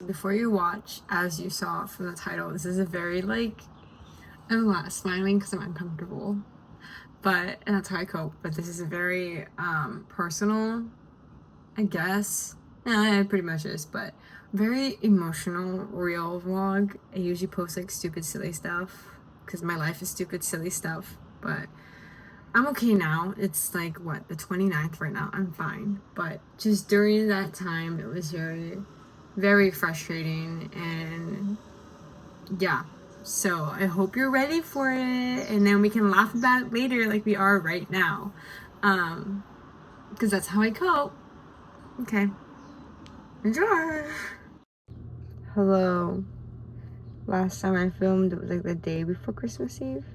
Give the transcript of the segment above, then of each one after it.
before you watch, as you saw from the title, this is a very, like, I'm not smiling because I'm uncomfortable, but, and that's how I cope, but this is a very, personal, I guess. Yeah, it pretty much is, but very emotional, real vlog. I usually post, like, stupid, silly stuff, because my life is stupid, silly stuff, but I'm okay now. It's, like, what, the 29th right now. I'm fine, but just during that time, it was very, very frustrating, and yeah. So I hope you're ready for it, and then we can laugh about it later like we are right now. Because that's how I cope. Okay. Enjoy! Hello. Last time I filmed, it was like the day before Christmas Eve.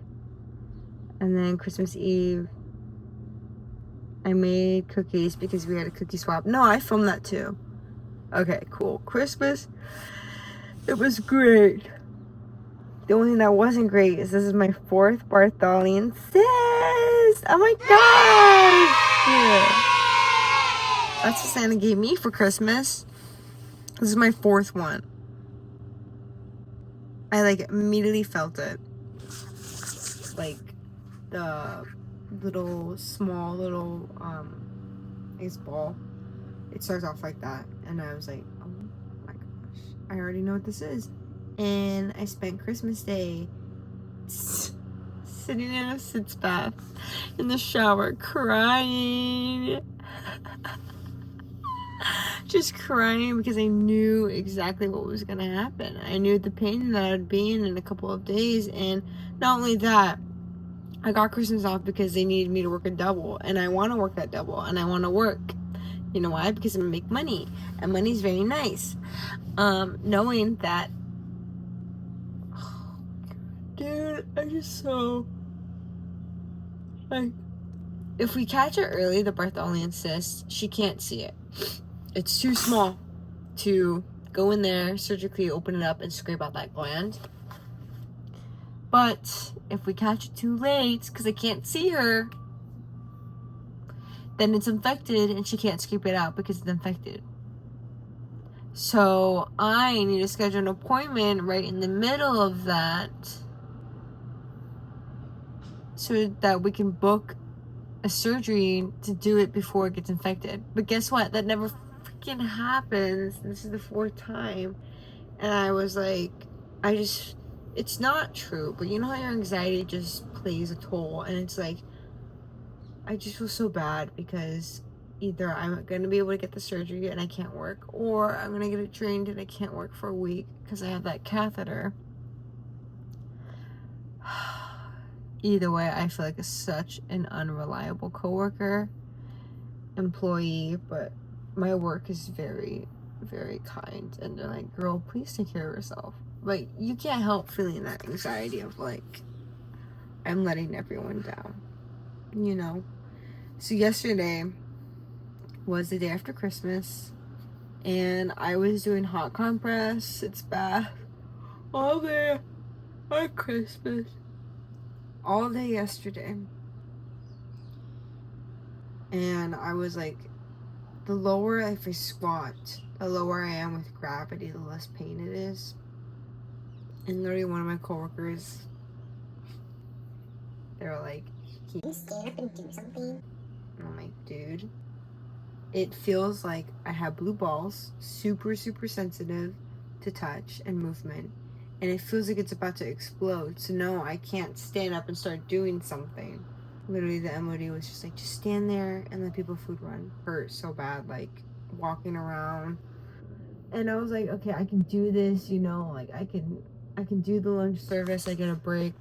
And then Christmas Eve, I made cookies because we had a cookie swap. No, I filmed that too. Okay, cool. Christmas, it was great. The only thing that wasn't great is this is my 4th Bartholin Cyst! Oh my gosh! That's what Santa gave me for Christmas. This is my 4th one. I like immediately felt it. Like the small little ice ball. It starts off like that. And I was like, oh my gosh, I already know what this is. And I spent Christmas Day sitting in a sitz bath in the shower crying. Just crying because I knew exactly what was gonna happen. I knew the pain that I'd be in a couple of days, and not only that, I got Christmas off because they needed me to work a double, and I want to work that double, and I want to work. You know why? Because I'm gonna make money, and money's very nice. Knowing that, dude, I just so, like, if we catch it early, the Bartholin cyst, she can't see it. It's too small to go in there, surgically open it up, and scrape out that gland. But if we catch it too late, because I can't see her, then it's infected, and she can't scrape it out because it's infected. So I need to schedule an appointment right in the middle of that so that we can book a surgery to do it before it gets infected. But guess what? That never freaking happens. This is the 4th time. And I was like, it's not true, but you know how your anxiety just plays a toll, and it's like, I just feel so bad because either I'm gonna be able to get the surgery and I can't work, or I'm gonna get it drained and I can't work for a week because I have that catheter. Either way, I feel like such an unreliable coworker, employee, but my work is very, very kind, and they're like, girl, please take care of yourself. Like, you can't help feeling that anxiety of like, I'm letting everyone down, you know? So yesterday was the day after Christmas, and I was doing hot compress, it's bath, all day on Christmas, all day yesterday. And I was like, the lower, if I squat, the lower I am with gravity, the less pain it is. And literally one of my coworkers, they were like, can you stand up and do something? And I'm like, dude, it feels like I have blue balls, super, super sensitive to touch and movement. And it feels like it's about to explode. So no, I can't stand up and start doing something. Literally the MOD was just like, just stand there and let people food run. Hurt so bad, like walking around. And I was like, okay, I can do this, you know, like I can do the lunch service, I get a break,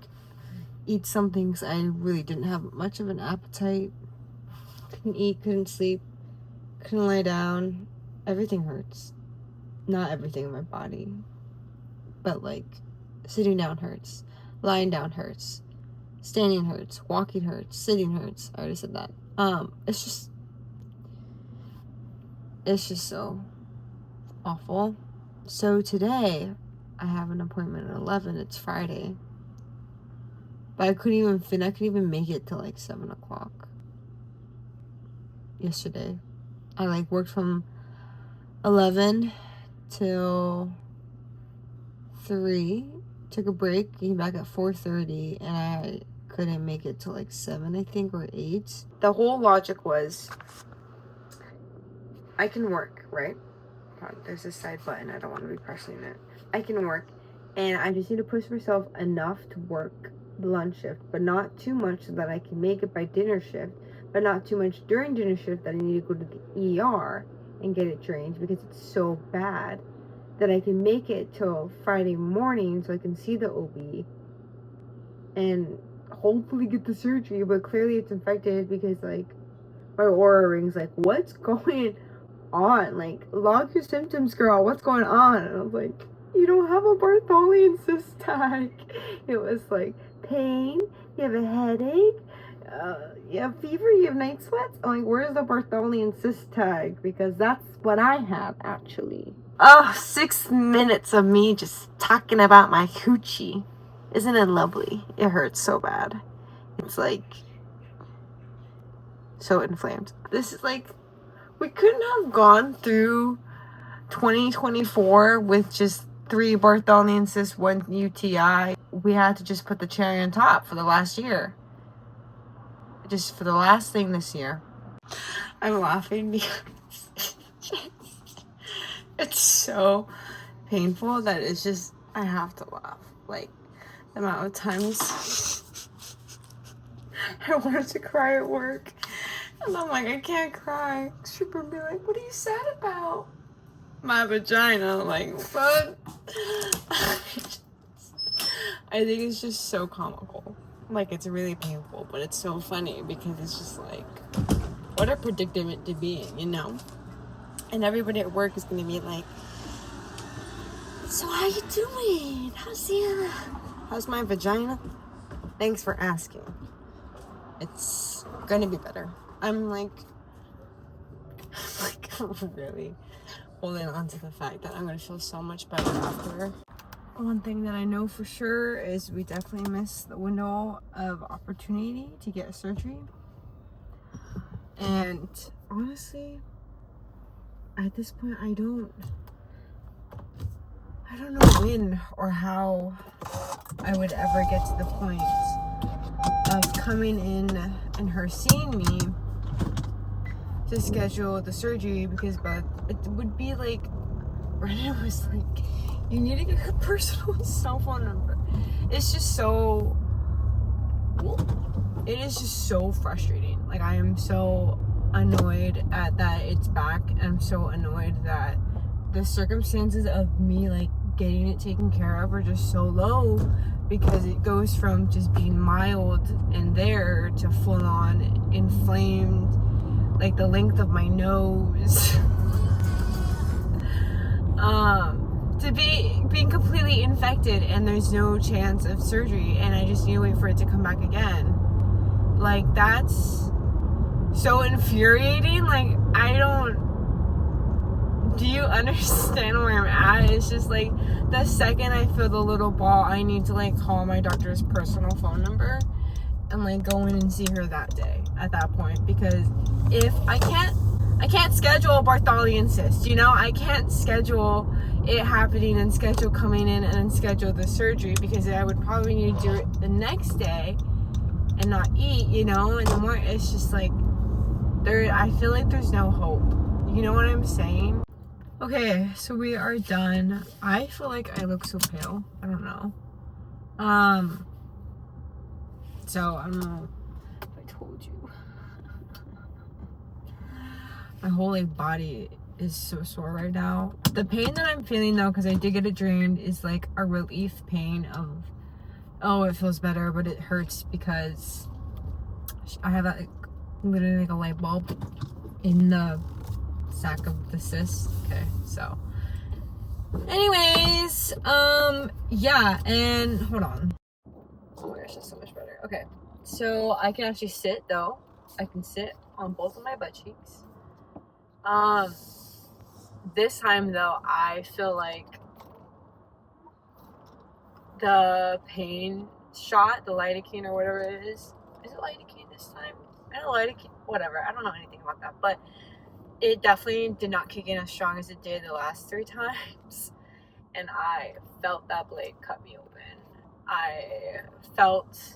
eat something, because I really didn't have much of an appetite. Couldn't eat, couldn't sleep, couldn't lie down. Everything hurts. Not everything in my body, but like sitting down hurts, lying down hurts, standing hurts, walking hurts, sitting hurts. I already said that. It's just so awful. So today I have an appointment at 11. It's Friday, but I couldn't even make it till like 7 o'clock yesterday. I like worked from 11 till 3, took a break, came back at 4:30, and I couldn't make it till like 7, I think, or 8. The whole logic was, I can work, right? There's this side button, I don't want to be pressing it. I can work, and I just need to push myself enough to work the lunch shift, but not too much so that I can make it by dinner shift, but not too much during dinner shift that I need to go to the ER and get it drained because it's so bad, that I can make it till Friday morning so I can see the OB and hopefully get the surgery. But clearly it's infected because like my aura ring's like, what's going on? Like, log your symptoms, girl, what's going on? And I was like, you don't have a Bartholin cyst tag. It was like pain, you have a headache, you have fever, you have night sweats. I'm like, where's the Bartholin cyst tag? Because that's what I have, actually. Oh, 6 minutes of me just talking about my coochie. Isn't it lovely? It hurts so bad. It's like so inflamed. This is like, we couldn't have gone through 2024 with just 3 Bartholin cysts, 1 UTI. We had to just put the cherry on top for the last year. Just for the last thing this year. I'm laughing because it's so painful that it's just, I have to laugh. Like, the amount of times I wanted to cry at work. And I'm like, I can't cry. She'd be like, what are you sad about? My vagina. I'm like, what? I think it's just so comical. Like, it's really painful, but it's so funny because it's just like, what a predicament to be in, you know? And everybody at work is gonna be like, so how you doing? How's my vagina? Thanks for asking. It's gonna be better. I'm like really holding on to the fact that I'm gonna feel so much better after. One thing that I know for sure is we definitely missed the window of opportunity to get surgery. And honestly, at this point, I don't know when or how I would ever get to the point of coming in and her seeing me to schedule the surgery, because but it would be like, Brennan was like, you need to get her personal cell phone number. It's just so, it is just so frustrating. Like, I am so annoyed at that it's back. I'm so annoyed that the circumstances of me like getting it taken care of are just so low, because it goes from just being mild and there to full on inflamed, like the length of my nose, to being completely infected, and there's no chance of surgery, and I just need to wait for it to come back again. Like, that's so infuriating. Like, do you understand where I'm at? It's just like, the second I feel the little ball, I need to like call my doctor's personal phone number and like go in and see her that day at that point, because if I can't schedule a Bartholin cyst, you know, I can't schedule it happening and schedule coming in and then schedule the surgery, because I would probably need to do it the next day and not eat, you know, and the more, it's just like, I feel like there's no hope. You know what I'm saying? Okay, so we are done. I feel like I look so pale. I don't know. So I don't know if I told you. My whole like body is so sore right now. The pain that I'm feeling though, because I did get it drained, is like a relief pain of, oh, it feels better, but it hurts because I have like literally like a light bulb in the sac of the cyst. Okay, so anyways, yeah, and hold on. Oh my gosh, that's so much better. Okay, so I can actually sit though. I can sit on both of my butt cheeks. This time though, I feel like the pain shot, the lidocaine or whatever it is it lidocaine this time? I don't know, lidocaine, whatever, I don't know anything about that, but it definitely did not kick in as strong as it did the last 3 times. And I felt that blade cut me open. I felt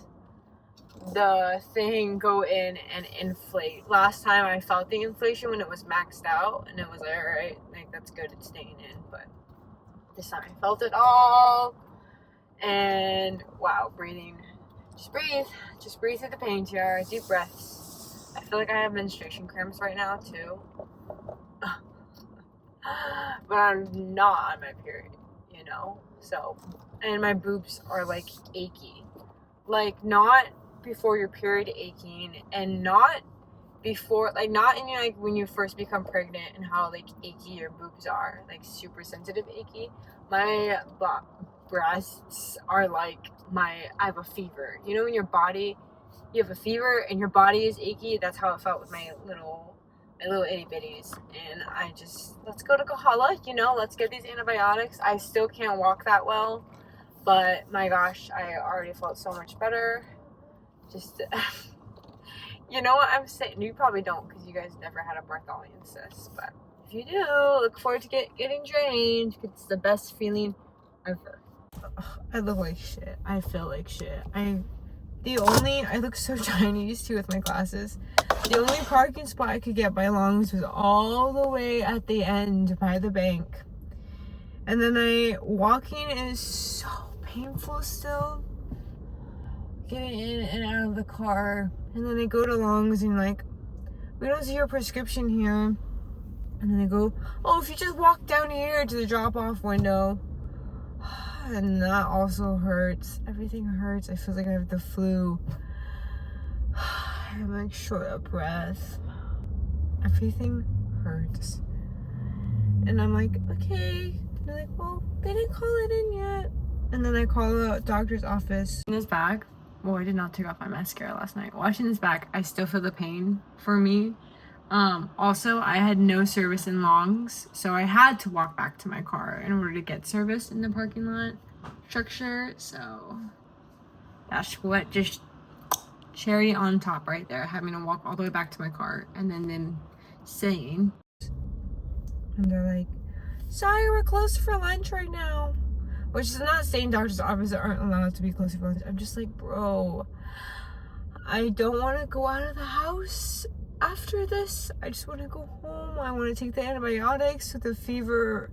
the thing go in and inflate. Last time I felt the inflation when it was maxed out, and it was like, alright, like that's good, it's staying in. But this time I felt it all. And wow, breathing. Just breathe through the pain, Tiara. Deep breaths. I feel like I have menstruation cramps right now too. But I'm not on my period, you know? So, and my boobs are like achy. Like not before your period aching, and not before, like not in like when you first become pregnant and how like achy your boobs are, like super sensitive achy. My breasts are like I have a fever. You know when your body, you have a fever and your body is achy? That's how it felt with my little itty bitties. And I just, let's go to Kahala, you know, let's get these antibiotics. I still can't walk that well, but my gosh, I already felt so much better. Just, you know what I'm saying? You probably don't, because you guys never had a Bartholin cyst, but if you do, look forward to getting drained. It's the best feeling ever. I look like shit. I feel like shit. I look so Chinese too with my glasses. The only parking spot I could get by lungs was all the way at the end by the bank. And then walking is so painful still. Getting in and out of the car. And then I go to lungs and like, we don't see your prescription here. And then I go, oh, if you just walk down here to the drop-off window. And that also hurts. Everything hurts. I feel like I have the flu. I'm like short of breath. Everything hurts. And I'm like, okay. And they're like, well, they didn't call it in yet. And then I call the doctor's office. In his back, well, I did not take off my mascara last night. Watching his back, I still feel the pain for me. Also, I had no service in lungs, so I had to walk back to my car in order to get service in the parking lot structure. So that's what, just cherry on top right there, having to walk all the way back to my car, and then them saying, and they're like, sorry, we're closed for lunch right now, which is not saying doctor's offices aren't allowed to be closed for lunch. I'm just like, bro, I don't want to go out of the house after this. I just want to go home. I want to take the antibiotics so the fever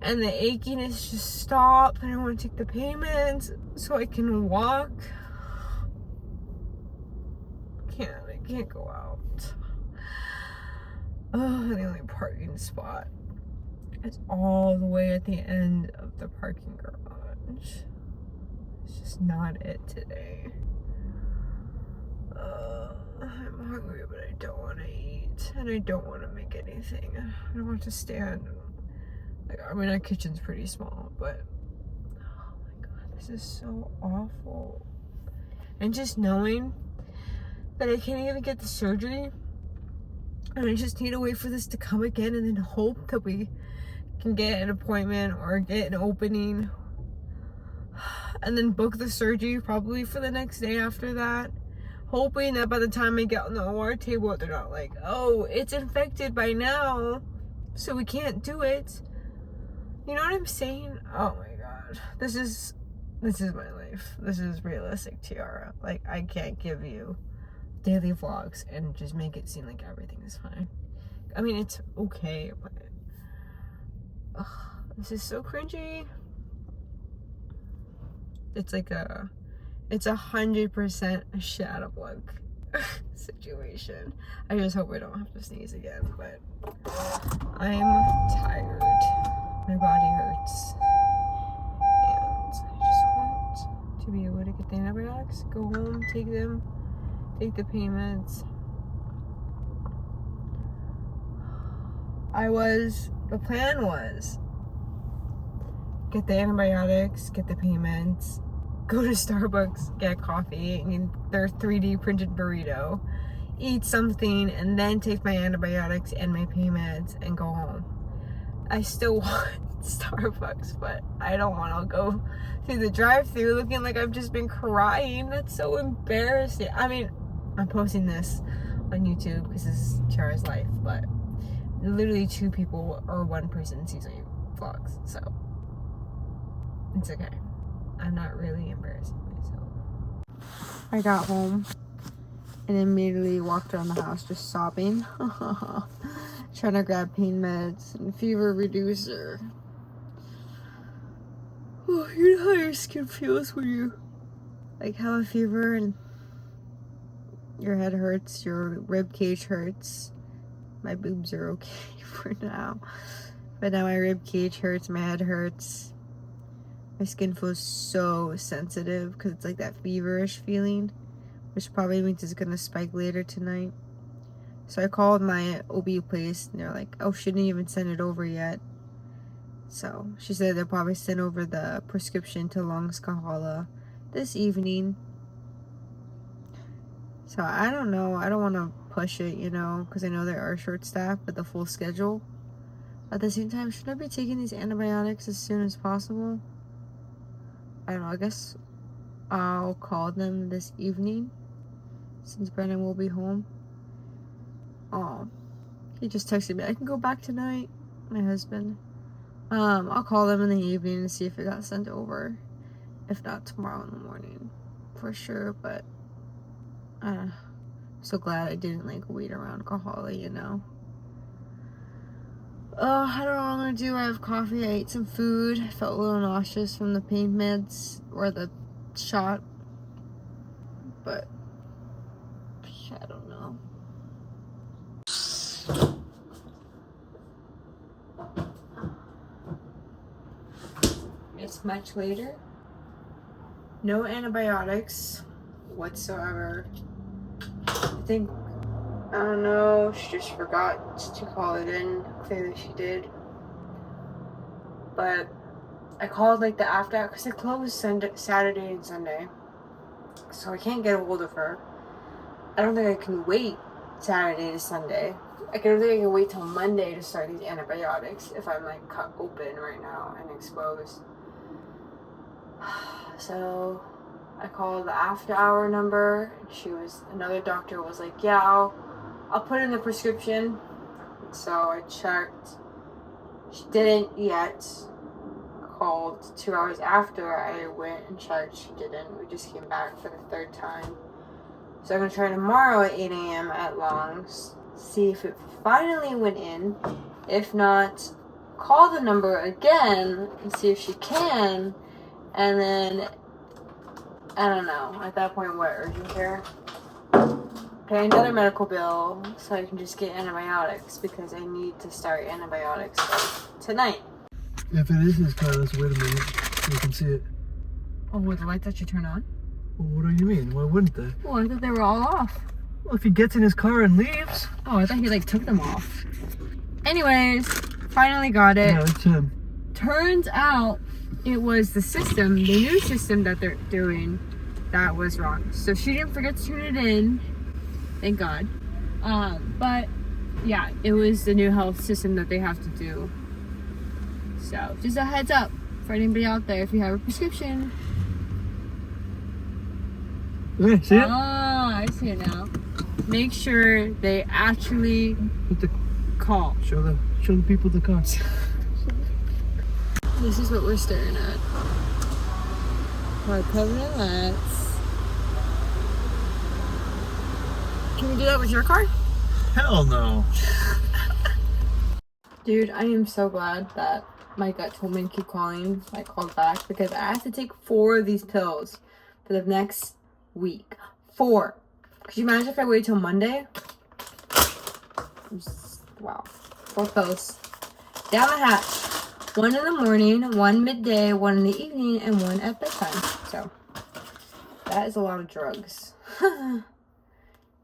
and the achiness just stop, and I want to take the payments so I can walk. I can't go out. Oh, the only parking spot is all the way at the end of the parking garage. It's just not it today. I'm hungry, but I don't want to eat, and I don't want to make anything. I don't want to stand. Like, I mean, our kitchen's pretty small, but oh my god, this is so awful. And just knowing that I can't even get the surgery, and I just need to wait for this to come again, and then hope that we can get an appointment or get an opening, and then book the surgery probably for the next day after that. Hoping that by the time I get on the OR table, they're not like, oh, it's infected by now, so we can't do it. You know what I'm saying? Oh my god. This is my life. This is realistic, Tiara. Like, I can't give you daily vlogs and just make it seem like everything is fine. I mean, it's okay, but this is so cringy. It's like it's 100% a shit out of luck situation. I just hope I don't have to sneeze again, but I'm tired. My body hurts. And I just want to be able to get the antibiotics, go home, take them, take the payments. The plan was get the antibiotics, get the payments, go to Starbucks, get coffee, and their 3D printed burrito, eat something, and then take my antibiotics and my payments and go home. I still want Starbucks, but I don't want to go through the drive-thru looking like I've just been crying. That's so embarrassing. I mean, I'm posting this on YouTube because this is Tiara's life, but literally 2 people or 1 person sees my vlogs, so it's okay. I'm not really embarrassing myself. I got home and immediately walked around the house just sobbing. Trying to grab pain meds and fever reducer. Oh, you know how your skin feels when you like have a fever and your head hurts, your rib cage hurts. My boobs are okay for now, but now my rib cage hurts, my head hurts. My skin feels so sensitive because it's like that feverish feeling, which probably means it's gonna spike later tonight. So I called my OB place and they're like, oh, she didn't even send it over yet. So she said they'll probably send over the prescription to Longs Kahala this evening. So I don't know. I don't want to push it, you know, because I know they are short-staffed with the full schedule. At the same time, should I be taking these antibiotics as soon as possible? I don't know. I guess I'll call them this evening since Brennan will be home. Oh, he just texted me. I can go back tonight. My husband. I'll call them in the evening and see if it got sent over. If not, tomorrow in the morning, for sure. But I'm so glad I didn't like wait around Kahala, you know. Oh, I don't know what I'm gonna do. I have coffee. I ate some food. I felt a little nauseous from the pain meds or the shot, but I don't know. It's much later. No antibiotics whatsoever. I think, I don't know, she just forgot to call it in. Clearly she did. But I called like the after, because it closed Saturday and Sunday. So I can't get a hold of her. I don't think I can wait Saturday to Sunday. I don't think I can wait till Monday to start these antibiotics if I'm like cut open right now and exposed. So I called the after hour number. Another doctor was like, yeah, I'll put in the prescription. So I checked. She didn't yet. Called 2 hours after I went and checked. She didn't. We just came back for the 3rd time. So I'm gonna try tomorrow at 8 a.m. at Longs. See if it finally went in. If not, call the number again and see if she can. And then, I don't know, at that point, what, urgent care? Pay another medical bill so I can just get antibiotics because I need to start antibiotics tonight. If it is his car, let's wait a minute so we can see it. Oh, with the lights that you turn on? Well, what do you mean? Why wouldn't they? Oh, I thought they were all off. Well, if he gets in his car and leaves. Oh, I thought he like took them off. Anyways, finally got it. Yeah, it's him. Turns out it was the system, the new system that they're doing, that was wrong. So she didn't forget to turn it in, thank God. But yeah, it was the new health system that they have to do. So just a heads up for anybody out there if you have a prescription. Okay, see it? Oh, I see it now. Make sure they actually call. Show the people the car. This is what we're staring at. Our Covenant lights. Can we do that with your car? Hell no. Dude, I am so glad that my gut told me to keep calling. I called back because I have to take 4 of these pills for the next week. 4. Could you imagine if I waited till Monday? Wow. 4 pills. Down the hatch. 1 in the morning, 1 midday, 1 in the evening, and 1 at bedtime. So, that is a lot of drugs.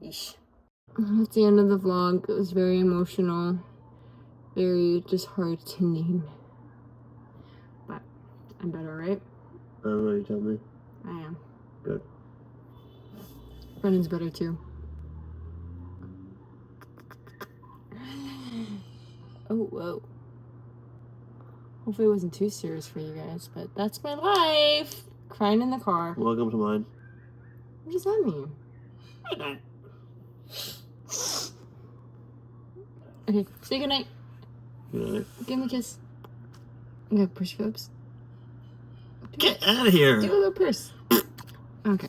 Yeesh. That's the end of the vlog. It was very emotional. Very just hard to name. But I'm better, right? I don't know, you tell me. I am. Good. Brennan's better too. Oh, whoa. Hopefully it wasn't too serious for you guys, but that's my life. Crying in the car. Welcome to mine. What does that mean? Okay, say goodnight. Good. Give me a kiss. Okay, push your lips. Get out of here. Do a little purse. Okay.